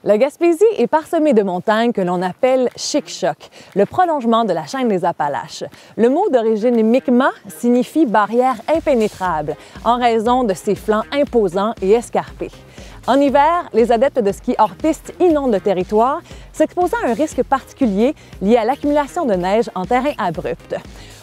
La Gaspésie est parsemée de montagnes que l'on appelle Chic-Choc, le prolongement de la chaîne des Appalaches. Le mot d'origine Mi'kmaq signifie barrière impénétrable en raison de ses flancs imposants et escarpés. En hiver, les adeptes de ski hors piste inondent le territoire, s'exposant à un risque particulier lié à l'accumulation de neige en terrain abrupt.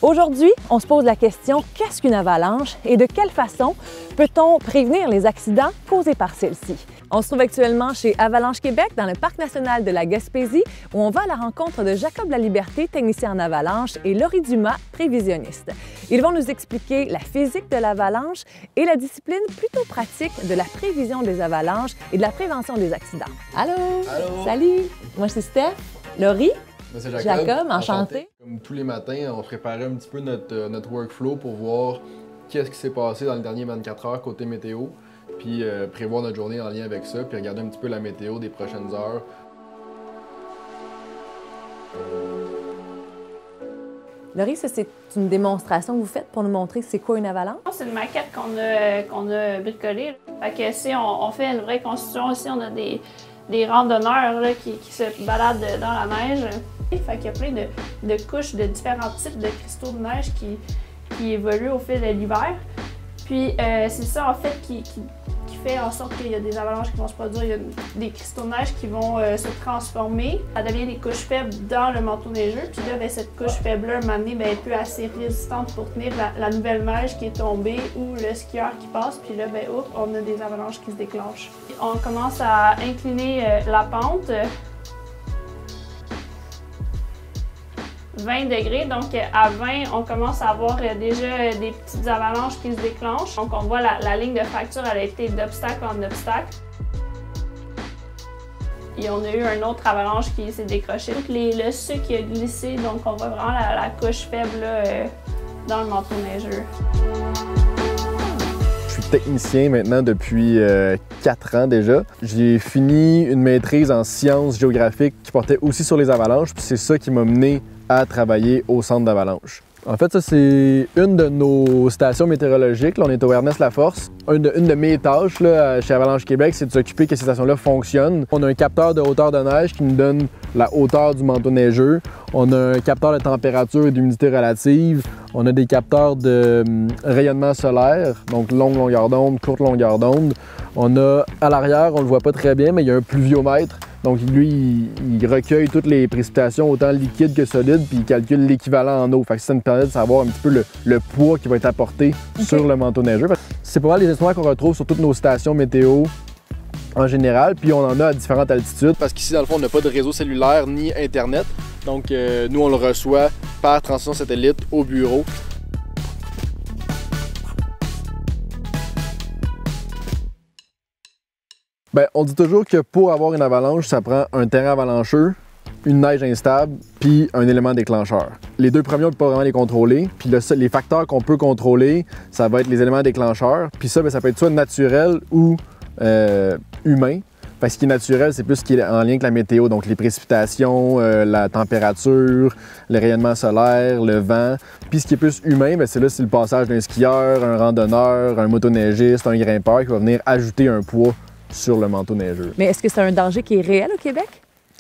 Aujourd'hui, on se pose la question, qu'est-ce qu'une avalanche et de quelle façon peut-on prévenir les accidents causés par celle-ci? On se trouve actuellement chez Avalanche Québec, dans le Parc national de la Gaspésie, où on va à la rencontre de Jacob Laliberté, technicien en avalanche, et Laurie Dumas, prévisionniste. Ils vont nous expliquer la physique de l'avalanche et la discipline plutôt pratique de la prévision des avalanches et de la prévention des accidents. Allô? Allô? Salut! Moi, c'est Steph. Laurie? Moi, c'est Jacob, enchanté. Comme tous les matins, on préparait un petit peu notre workflow pour voir qu'est-ce qui s'est passé dans les derniers 24 heures côté météo, puis prévoir notre journée en lien avec ça, puis regarder un petit peu la météo des prochaines heures. Laurie, ça, c'est une démonstration que vous faites pour nous montrer c'est quoi une avalanche? C'est une maquette qu'on a bricolée. Fait que si on fait une vraie construction aussi, on a des randonneurs là, qui se baladent dans la neige. Fait qu'il y a plein de couches de différents types de cristaux de neige qui évoluent au fil de l'hiver. Puis c'est ça en fait qui fait en sorte qu'il y a des avalanches qui vont se produire, il y a des cristaux de neige qui vont se transformer. Ça devient des couches faibles dans le manteau neigeux. Puis là, cette couche faible-là, à un moment donné, elle est plus assez résistante pour tenir la nouvelle neige qui est tombée ou le skieur qui passe. Puis là, on a des avalanches qui se déclenchent. On commence à incliner la pente. 20 degrés, donc à 20, on commence à avoir déjà des petites avalanches qui se déclenchent. Donc on voit la ligne de fracture, elle a été d'obstacle en obstacle. Et on a eu un autre avalanche qui s'est décroché. Le sucre qui a glissé, donc on voit vraiment la couche faible là, dans le manteau neigeux. Je suis technicien maintenant depuis 4 ans déjà. J'ai fini une maîtrise en sciences géographiques qui portait aussi sur les avalanches, puis c'est ça qui m'a mené à travailler au centre d'avalanche. En fait, ça, c'est une de nos stations météorologiques. Là, on est au Ernest-Laforce. Une de mes tâches là, chez Avalanche Québec, c'est de s'occuper que ces stations-là fonctionnent. On a un capteur de hauteur de neige qui nous donne la hauteur du manteau neigeux. On a un capteur de température et d'humidité relative. On a des capteurs de rayonnement solaire, donc longue longueur d'onde, courte longueur d'onde. On a à l'arrière, on le voit pas très bien, mais il y a un pluviomètre. Donc lui, il recueille toutes les précipitations, autant liquides que solides, puis il calcule l'équivalent en eau. Fait que ça nous permet de savoir un petit peu le poids qui va être apporté sur le manteau neigeux. C'est pas mal les instruments qu'on retrouve sur toutes nos stations météo en général, puis on en a à différentes altitudes. Parce qu'ici, dans le fond, on n'a pas de réseau cellulaire ni Internet. Donc nous, on le reçoit par transmission satellite au bureau. Bien, on dit toujours que pour avoir une avalanche, ça prend un terrain avalancheux, une neige instable, puis un élément déclencheur. Les deux premiers, on ne peut pas vraiment les contrôler. Puis les facteurs qu'on peut contrôler, ça va être les éléments déclencheurs. Puis ça, bien, ça peut être soit naturel ou humain. Parce que ce qui est naturel, c'est plus ce qui est en lien avec la météo, donc les précipitations, la température, le rayonnement solaire, le vent. Puis ce qui est plus humain, c'est le passage d'un skieur, un randonneur, un motoneigiste, un grimpeur qui va venir ajouter un poids sur le manteau neigeux. Mais est-ce que c'est un danger qui est réel au Québec?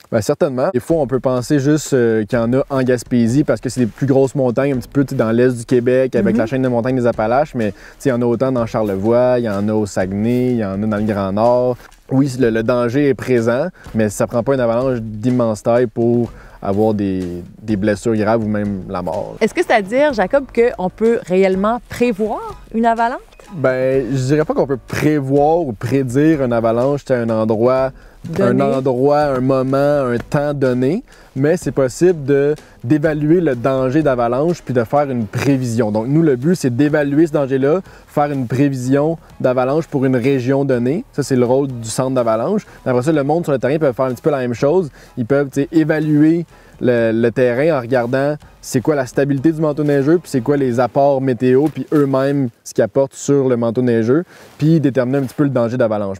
Bien, certainement. Des fois, on peut penser juste qu'il y en a en Gaspésie parce que c'est les plus grosses montagnes, un petit peu dans l'est du Québec, avec la chaîne de montagnes des Appalaches, mais il y en a autant dans Charlevoix, il y en a au Saguenay, il y en a dans le Grand Nord. Oui, le danger est présent, mais ça prend pas une avalanche d'immense taille pour avoir des blessures graves ou même la mort. Est-ce que c'est-à-dire, Jacob, qu'on peut réellement prévoir une avalanche? Ben, je dirais pas qu'on peut prévoir ou prédire une avalanche à un endroit, un moment, un temps donné, mais c'est possible d'évaluer le danger d'avalanche puis de faire une prévision. Donc nous, le but, c'est d'évaluer ce danger-là, faire une prévision d'avalanche pour une région donnée. Ça, c'est le rôle du centre d'avalanche. Après ça, le monde sur le terrain peut faire un petit peu la même chose. Ils peuvent évaluer le terrain en regardant c'est quoi la stabilité du manteau neigeux, puis c'est quoi les apports météo, puis eux-mêmes ce qu'ils apportent sur le manteau neigeux, puis déterminer un petit peu le danger d'avalanche.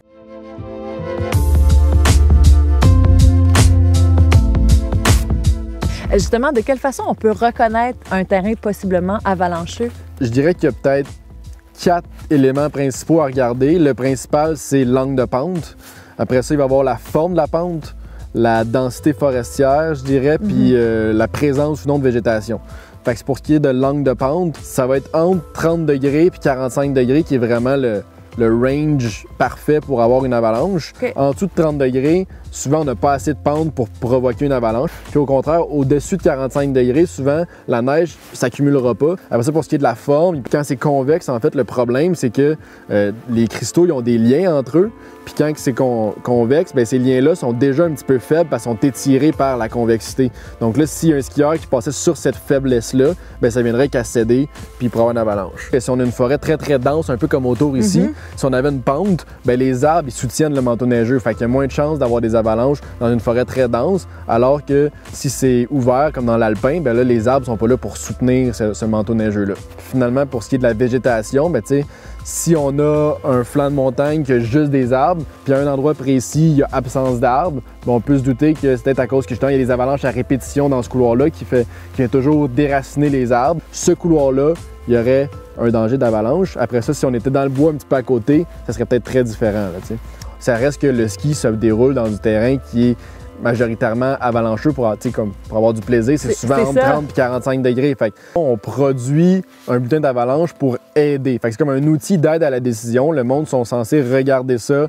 Justement, de quelle façon on peut reconnaître un terrain possiblement avalancheux? Je dirais qu'il y a peut-être 4 éléments principaux à regarder. Le principal, c'est l'angle de pente. Après ça, il va y avoir la forme de la pente, la densité forestière, je dirais, puis la présence ou non de végétation. Fait que pour ce qui est de l'angle de pente, ça va être entre 30 degrés et 45 degrés qui est vraiment le range parfait pour avoir une avalanche. Okay. En dessous de 30 degrés, souvent on n'a pas assez de pente pour provoquer une avalanche. Puis au contraire, au-dessus de 45 degrés, souvent la neige s'accumulera pas. Après ça, pour ce qui est de la forme, quand c'est convexe, en fait, le problème, c'est que les cristaux, ils ont des liens entre eux. Puis quand c'est convexe, bien, ces liens-là sont déjà un petit peu faibles parce qu'ils sont étirés par la convexité. Donc là, s'il y a un skieur qui passait sur cette faiblesse-là, bien, ça viendrait qu'à céder puis pour avoir une avalanche. Et si on a une forêt très, très dense, un peu comme autour ici, si on avait une pente, bien, les arbres, ils soutiennent le manteau neigeux. Fait qu'il y a moins de chances d'avoir des avalanches dans une forêt très dense, alors que si c'est ouvert, comme dans l'alpin, bien là, les arbres sont pas là pour soutenir ce manteau neigeux-là. Finalement, pour ce qui est de la végétation, bien, tu sais, si on a un flanc de montagne qui a juste des arbres, puis à un endroit précis, il y a absence d'arbres, on peut se douter que c'est peut-être à cause que justement, il y a des avalanches à répétition dans ce couloir-là qui vient toujours déraciner les arbres. Ce couloir-là, il y aurait un danger d'avalanche. Après ça, si on était dans le bois un petit peu à côté, ça serait peut-être très différent. Là, t'sais. Ça reste que le ski se déroule dans du terrain qui est majoritairement avalancheux pour avoir du plaisir. C'est souvent entre 30 et 45 degrés. Fait on produit un bulletin d'avalanche pour aider. Fait que c'est comme un outil d'aide à la décision. Le monde sont censés regarder ça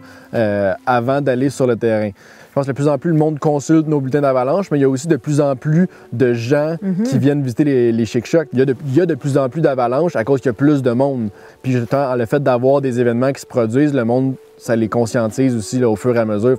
avant d'aller sur le terrain. Je pense que de plus en plus, le monde consulte nos bulletins d'avalanche, mais il y a aussi de plus en plus de gens qui viennent visiter les chic-chocs. Il y a de plus en plus d'avalanches à cause qu'il y a plus de monde. Puis justement, le fait d'avoir des événements qui se produisent, le monde, ça les conscientise aussi là, au fur et à mesure.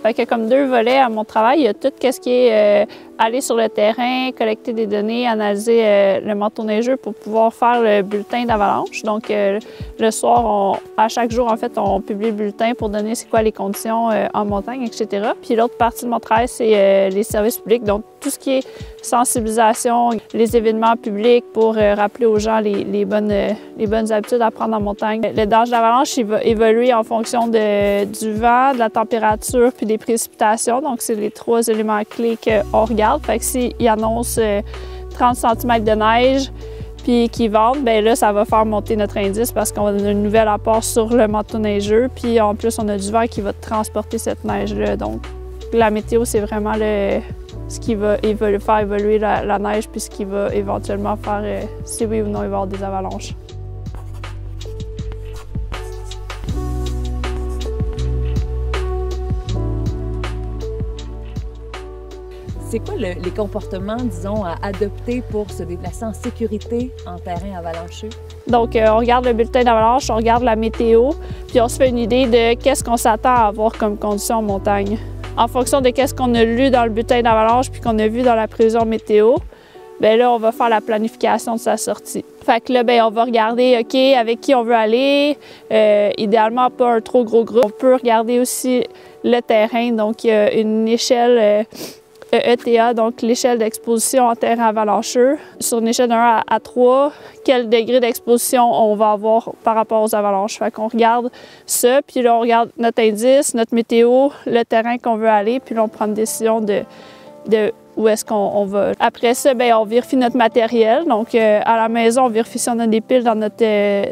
Fait que comme 2 volets à mon travail, il y a tout ce qui est aller sur le terrain, collecter des données, analyser le manteau neigeux pour pouvoir faire le bulletin d'avalanche. Donc le soir, à chaque jour, en fait, on publie le bulletin pour donner c'est quoi les conditions en montagne, etc. Puis l'autre partie de mon travail, c'est les services publics. Donc tout ce qui est sensibilisation, les événements publics pour rappeler aux gens les bonnes habitudes à prendre en montagne. Le danger d'avalanche, il va évoluer en fonction du vent, de la température puis des précipitations. Donc c'est les 3 éléments clés qu'on regarde. Fait que s'il annonce 30 cm de neige puis qu'il vente, bien là, ça va faire monter notre indice parce qu'on a un nouvel apport sur le manteau neigeux. Puis en plus, on a du vent qui va transporter cette neige-là. Donc la météo, c'est vraiment ce qui va faire évoluer la neige puis ce qui va éventuellement faire si oui ou non il va y avoir des avalanches. C'est quoi les comportements, disons, à adopter pour se déplacer en sécurité en terrain avalancheux? Donc, on regarde le bulletin d'avalanche, on regarde la météo, puis on se fait une idée de qu'est-ce qu'on s'attend à avoir comme conditions en montagne. En fonction de qu'est-ce qu'on a lu dans le bulletin d'avalanche puis qu'on a vu dans la prévision météo, bien là, on va faire la planification de sa sortie. Fait que là, bien, on va regarder, OK, avec qui on veut aller, idéalement pas un trop gros groupe. On peut regarder aussi le terrain, donc il y a une échelle ETA, donc l'échelle d'exposition en terrain avalancheux. Sur une échelle de 1 à 3, quel degré d'exposition on va avoir par rapport aux avalanches. Fait qu'on regarde ça, puis là, on regarde notre indice, notre météo, le terrain qu'on veut aller, puis là, on prend une décision de où est-ce qu'on va. Après ça, bien, on vérifie notre matériel. Donc, à la maison, on vérifie si on a des piles dans notre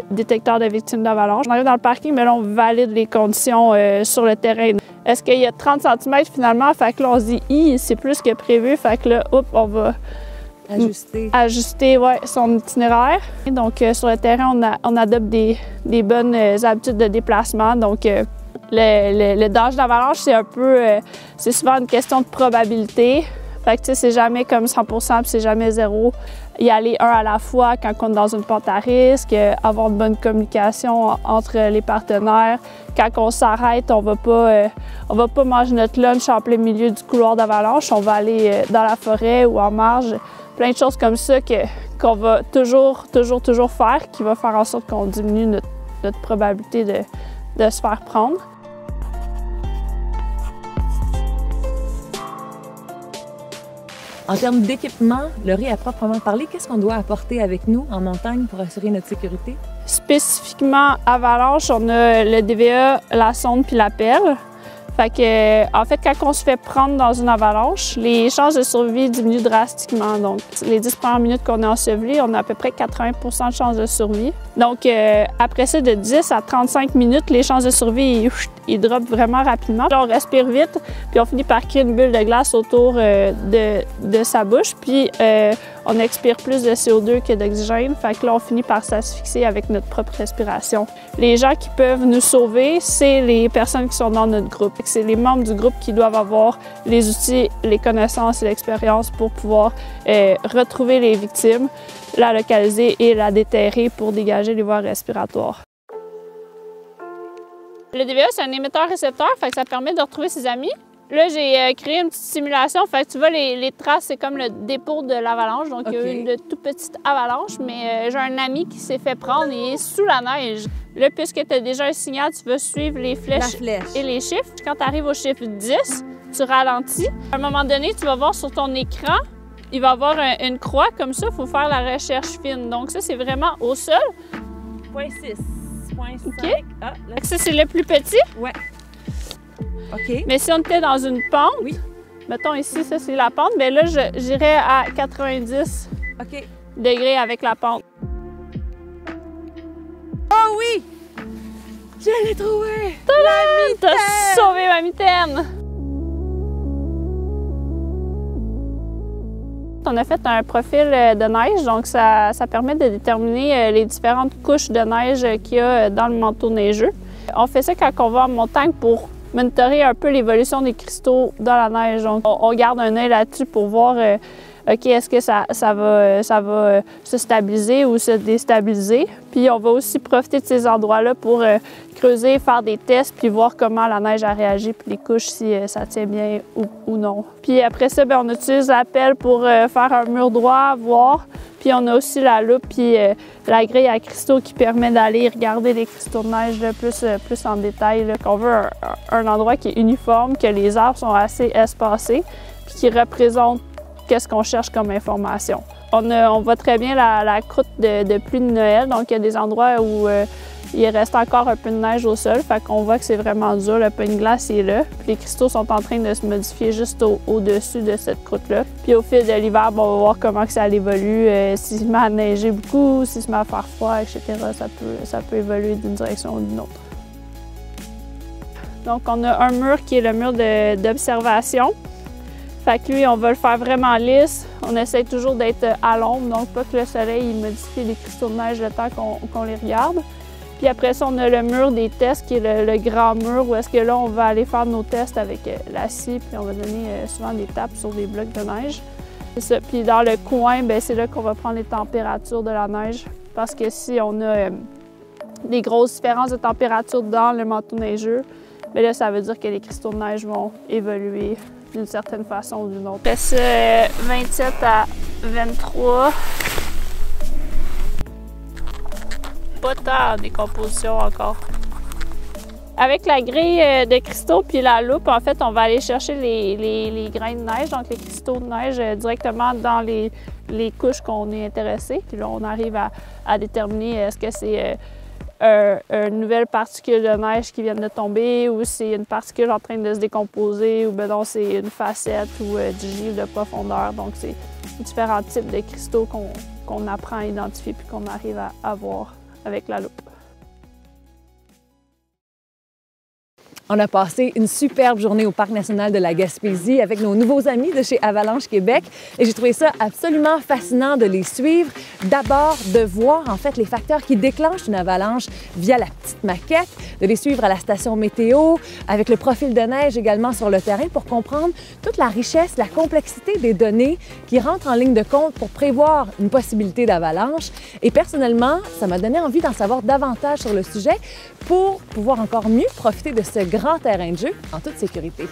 détecteur de victimes d'avalanche. On arrive dans le parking, mais là, on valide les conditions sur le terrain. Est-ce qu'il y a 30 cm finalement? Fait que là, on se dit, c'est plus que prévu. Fait que là, on va ajuster son itinéraire. Donc, sur le terrain, on adopte des bonnes habitudes de déplacement. Donc, le danger d'avalanche, c'est souvent une question de probabilité. Fait que tu sais, c'est jamais comme 100%, puis c'est jamais 0. Y aller un à la fois quand on est dans une pente à risque, avoir une bonne communication entre les partenaires. Quand on s'arrête, on va pas manger notre lunch en plein milieu du couloir d'avalanche. On va aller dans la forêt ou en marge. Plein de choses comme ça qu'on va toujours faire, qui va faire en sorte qu'on diminue notre probabilité de se faire prendre. En termes d'équipement, Laurie, à proprement parler, qu'est-ce qu'on doit apporter avec nous en montagne pour assurer notre sécurité? Spécifiquement avalanche, on a le DVA, la sonde puis la perle. Fait que, en fait, quand on se fait prendre dans une avalanche, les chances de survie diminuent drastiquement. Donc, les 10 premières minutes qu'on est enseveli, on a à peu près 80 % de chances de survie. Donc, après ça, de 10 à 35 minutes, les chances de survie il drop vraiment rapidement. Là, on respire vite, puis on finit par créer une bulle de glace autour de sa bouche, puis on expire plus de CO2 que d'oxygène. Fait que là, on finit par s'asphyxier avec notre propre respiration. Les gens qui peuvent nous sauver, c'est les personnes qui sont dans notre groupe. C'est les membres du groupe qui doivent avoir les outils, les connaissances et l'expérience pour pouvoir retrouver les victimes, la localiser et la déterrer pour dégager les voies respiratoires. Le DVA, c'est un émetteur-récepteur, fait que ça permet de retrouver ses amis. Là, j'ai créé une petite simulation. Fait que tu vois, les traces, c'est comme le dépôt de l'avalanche. Donc, il y a eu une toute petite avalanche, mais j'ai un ami qui s'est fait prendre et est sous la neige. Là, puisque tu as déjà un signal, tu vas suivre les flèches et les chiffres. Quand tu arrives au chiffre 10, tu ralentis. À un moment donné, tu vas voir sur ton écran, il va y avoir une croix comme ça. Il faut faire la recherche fine. Donc, ça, c'est vraiment au sol. 0.6, 0.5. OK. Ah, là, Ça, c'est le plus petit. ouais. OK. Mais si on était dans une pente, Oui. mettons ici, ça, c'est la pente, bien là, j'irais à 90 OK. degrés avec la pente. Oh oui! Je l'ai trouvé! T'as sauvé ma mitaine! On a fait un profil de neige, donc ça permet de déterminer les différentes couches de neige qu'il y a dans le manteau neigeux. On fait ça quand on va en montagne pour monitorer un peu l'évolution des cristaux dans la neige. Donc, on garde un œil là-dessus pour voir, OK, est-ce que ça va se stabiliser ou se déstabiliser? Puis, on va aussi profiter de ces endroits-là pour creuser, faire des tests, puis voir comment la neige a réagi, puis les couches, si ça tient bien ou non. Puis après ça, bien, on utilise la pelle pour faire un mur droit, voir. Puis on a aussi la loupe puis la grille à cristaux qui permet d'aller regarder les cristaux de neige là, plus en détail. On veut un endroit qui est uniforme, que les arbres sont assez espacés, puis qui représente qu'est-ce qu'on cherche comme information. On voit très bien la croûte de pluie de Noël, donc il y a des endroits où il reste encore un peu de neige au sol, fait qu'on voit que c'est vraiment dur, le pain de glace est là. Puis les cristaux sont en train de se modifier juste au-dessus de cette croûte-là. Puis au fil de l'hiver, on va voir comment que ça évolue, s'il se met à neiger beaucoup, s'il se met à faire froid, etc. Ça peut évoluer d'une direction ou d'une autre. Donc on a un mur qui est le mur d'observation. Fait que lui, on va le faire vraiment lisse. On essaie toujours d'être à l'ombre, donc pas que le soleil il modifie les cristaux de neige le temps qu'on les regarde. Puis après ça, on a le mur des tests, qui est le grand mur, où est-ce que là, on va aller faire nos tests avec la scie, puis on va donner souvent des tapes sur des blocs de neige. C'est ça. Puis dans le coin, c'est là qu'on va prendre les températures de la neige, parce que si on a des grosses différences de température dans le manteau neigeux, bien là, ça veut dire que les cristaux de neige vont évoluer d'une certaine façon ou d'une autre. On fait ça 27 à 23. Pas tant en décomposition encore. Avec la grille de cristaux puis la loupe, en fait, on va aller chercher les grains de neige, donc les cristaux de neige directement dans les couches qu'on est intéressé. Puis là, on arrive à déterminer est-ce que c'est une nouvelle particule de neige qui vient de tomber ou c'est une particule en train de se décomposer ou ben non, c'est une facette ou du givre de profondeur. Donc, c'est différents types de cristaux qu'on apprend à identifier puis qu'on arrive à voir avec la loupe. On a passé une superbe journée au Parc national de la Gaspésie avec nos nouveaux amis de chez Avalanche Québec et j'ai trouvé ça absolument fascinant de les suivre. D'abord, de voir en fait les facteurs qui déclenchent une avalanche via la petite maquette, de les suivre à la station météo, avec le profil de neige également sur le terrain pour comprendre toute la richesse, la complexité des données qui rentrent en ligne de compte pour prévoir une possibilité d'avalanche. Et personnellement, ça m'a donné envie d'en savoir davantage sur le sujet pour pouvoir encore mieux profiter de ce grand terrain de jeu en toute sécurité.